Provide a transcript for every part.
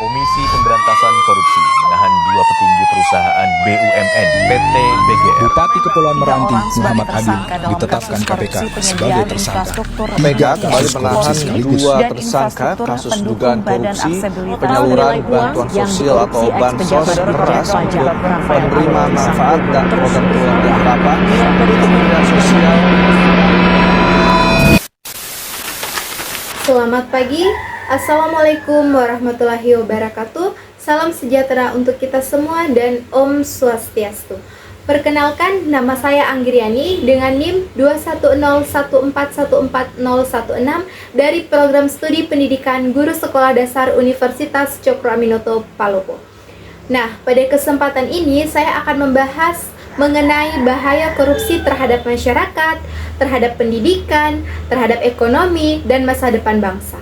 Komisi Pemberantasan Korupsi menahan dua petinggi perusahaan BUMN PT BGR. Bupati Kepulauan Meranti Muhammad Adil ditetapkan KPK sebagai tersangka. Mega kembali menahan dua tersangka kasus dugaan korupsi penyaluran bantuan sosial atau bansos beras untuk penerima manfaat dan program keluarga harapan Kementerian Sosial. Selamat pagi, Assalamualaikum warahmatullahi wabarakatuh. Salam sejahtera untuk kita semua dan Om Swastiastu. Perkenalkan, nama saya Anggriani dengan NIM 21014140116 dari Program Studi Pendidikan Guru Sekolah Dasar Universitas Cokro Aminoto, Palopo. Nah, pada kesempatan ini saya akan membahas mengenai bahaya korupsi terhadap masyarakat, terhadap pendidikan, terhadap ekonomi, dan masa depan bangsa.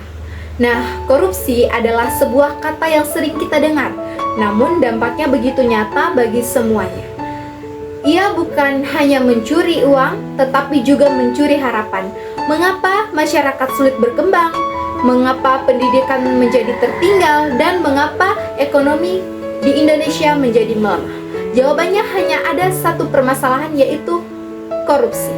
Nah, korupsi adalah sebuah kata yang sering kita dengar, namun dampaknya begitu nyata bagi semuanya. Ia bukan hanya mencuri uang, tetapi juga mencuri harapan. Mengapa masyarakat sulit berkembang? Mengapa pendidikan menjadi tertinggal? Dan mengapa ekonomi di Indonesia menjadi melemah? Jawabannya hanya ada satu permasalahan, yaitu korupsi.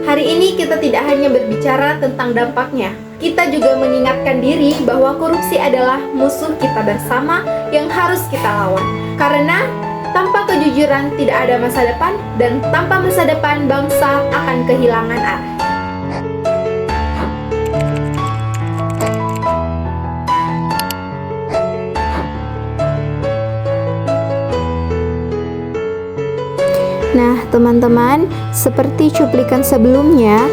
Hari ini kita tidak hanya berbicara tentang dampaknya, kita juga mengingatkan diri bahwa korupsi adalah musuh kita bersama yang harus kita lawan. Karena tanpa kejujuran tidak ada masa depan, dan tanpa masa depan bangsa akan kehilangan arah. Nah, teman-teman, seperti cuplikan sebelumnya,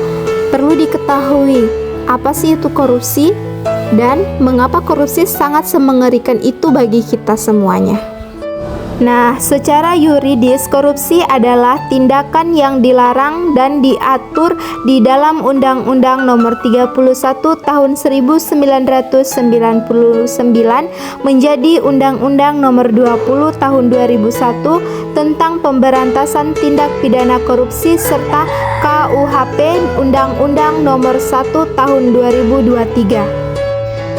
perlu diketahui apa sih itu korupsi dan mengapa korupsi sangat semengerikan itu bagi kita semuanya. Nah, secara yuridis, korupsi adalah tindakan yang dilarang dan diatur di dalam Undang-Undang Nomor 31 Tahun 1999 menjadi Undang-Undang Nomor 20 Tahun 2001 tentang pemberantasan tindak pidana korupsi serta KUHP Undang-Undang Nomor 1 Tahun 2023.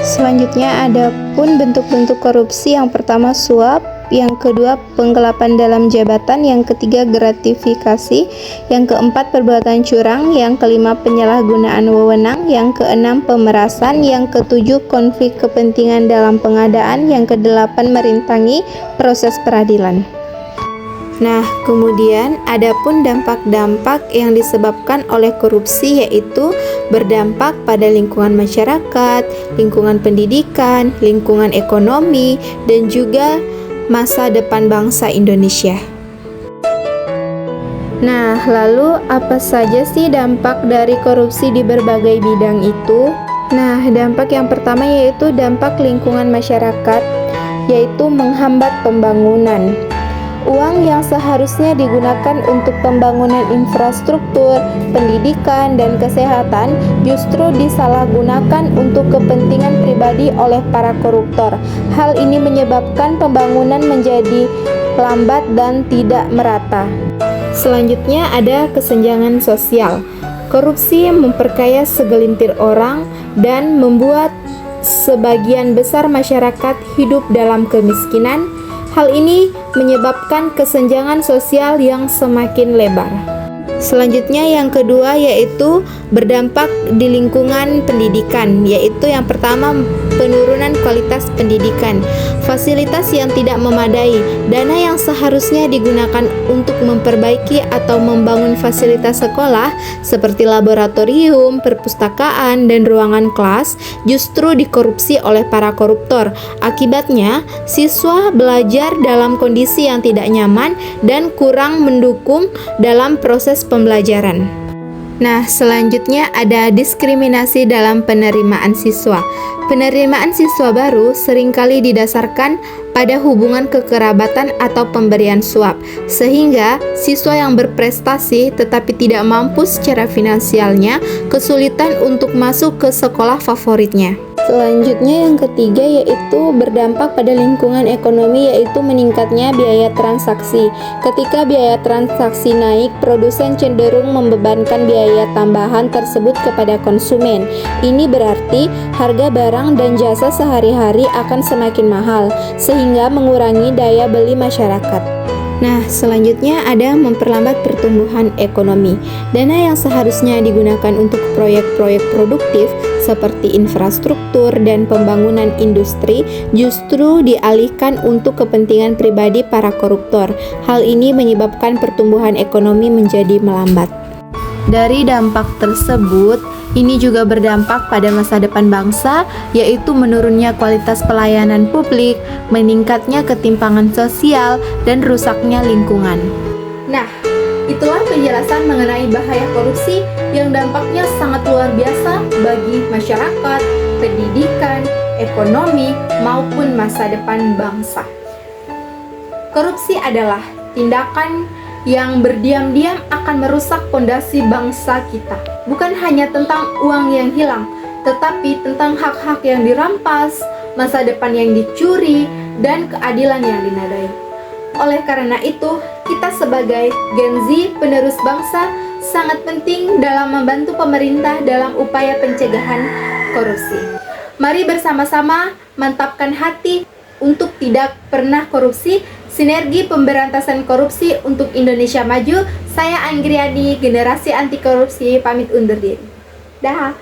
Selanjutnya ada pun bentuk-bentuk korupsi. Yang pertama suap, yang kedua penggelapan dalam jabatan, yang ketiga gratifikasi, yang keempat perbuatan curang, yang kelima penyalahgunaan wewenang, yang keenam pemerasan, yang ketujuh konflik kepentingan dalam pengadaan, yang kedelapan merintangi proses peradilan. Nah, kemudian ada pun dampak-dampak yang disebabkan oleh korupsi, yaitu berdampak pada lingkungan masyarakat, lingkungan pendidikan, lingkungan ekonomi, dan juga masa depan bangsa Indonesia. Nah, lalu apa saja sih dampak dari korupsi di berbagai bidang itu? Nah, dampak yang pertama yaitu dampak lingkungan masyarakat, yaitu menghambat pembangunan. Uang yang seharusnya digunakan untuk pembangunan infrastruktur, pendidikan, dan kesehatan justru disalahgunakan untuk kepentingan pribadi oleh para koruptor. Hal ini menyebabkan pembangunan menjadi lambat dan tidak merata. Selanjutnya ada kesenjangan sosial. Korupsi memperkaya segelintir orang dan membuat sebagian besar masyarakat hidup dalam kemiskinan. Hal ini menyebabkan kesenjangan sosial yang semakin lebar. Selanjutnya yang kedua yaitu berdampak di lingkungan pendidikan, yaitu yang pertama penurunan kualitas pendidikan, fasilitas yang tidak memadai, dana yang seharusnya digunakan untuk memperbaiki atau membangun fasilitas sekolah seperti laboratorium, perpustakaan, dan ruangan kelas justru dikorupsi oleh para koruptor. Akibatnya, siswa belajar dalam kondisi yang tidak nyaman dan kurang mendukung dalam proses pembelajaran. Nah, selanjutnya ada diskriminasi dalam penerimaan siswa. Penerimaan siswa baru seringkali didasarkan pada hubungan kekerabatan atau pemberian suap, sehingga siswa yang berprestasi tetapi tidak mampu secara finansialnya kesulitan untuk masuk ke sekolah favoritnya. Selanjutnya yang ketiga yaitu berdampak pada lingkungan ekonomi, yaitu meningkatnya biaya transaksi. Ketika biaya transaksi naik, produsen cenderung membebankan biaya tambahan tersebut kepada konsumen. Ini berarti harga barang dan jasa sehari-hari akan semakin mahal, sehingga mengurangi daya beli masyarakat. Nah, selanjutnya ada memperlambat pertumbuhan ekonomi. Dana yang seharusnya digunakan untuk proyek-proyek produktif seperti infrastruktur dan pembangunan industri justru dialihkan untuk kepentingan pribadi para koruptor. Hal ini menyebabkan pertumbuhan ekonomi menjadi melambat. Dari dampak tersebut, ini juga berdampak pada masa depan bangsa, yaitu menurunnya kualitas pelayanan publik, meningkatnya ketimpangan sosial, dan rusaknya lingkungan. Nah, itulah penjelasan mengenai bahaya korupsi yang dampaknya sangat luar biasa bagi masyarakat, pendidikan, ekonomi, maupun masa depan bangsa. Korupsi adalah tindakan yang berdiam-diam akan merusak fondasi bangsa kita. Bukan hanya tentang uang yang hilang, tetapi tentang hak-hak yang dirampas, masa depan yang dicuri, dan keadilan yang dinodai. Oleh karena itu, kita sebagai Gen Z penerus bangsa sangat penting dalam membantu pemerintah dalam upaya pencegahan korupsi. Mari bersama-sama mantapkan hati untuk tidak pernah korupsi. Sinergi pemberantasan korupsi untuk Indonesia maju. Saya Anggriani, generasi anti korupsi, pamit undur diri. Dah.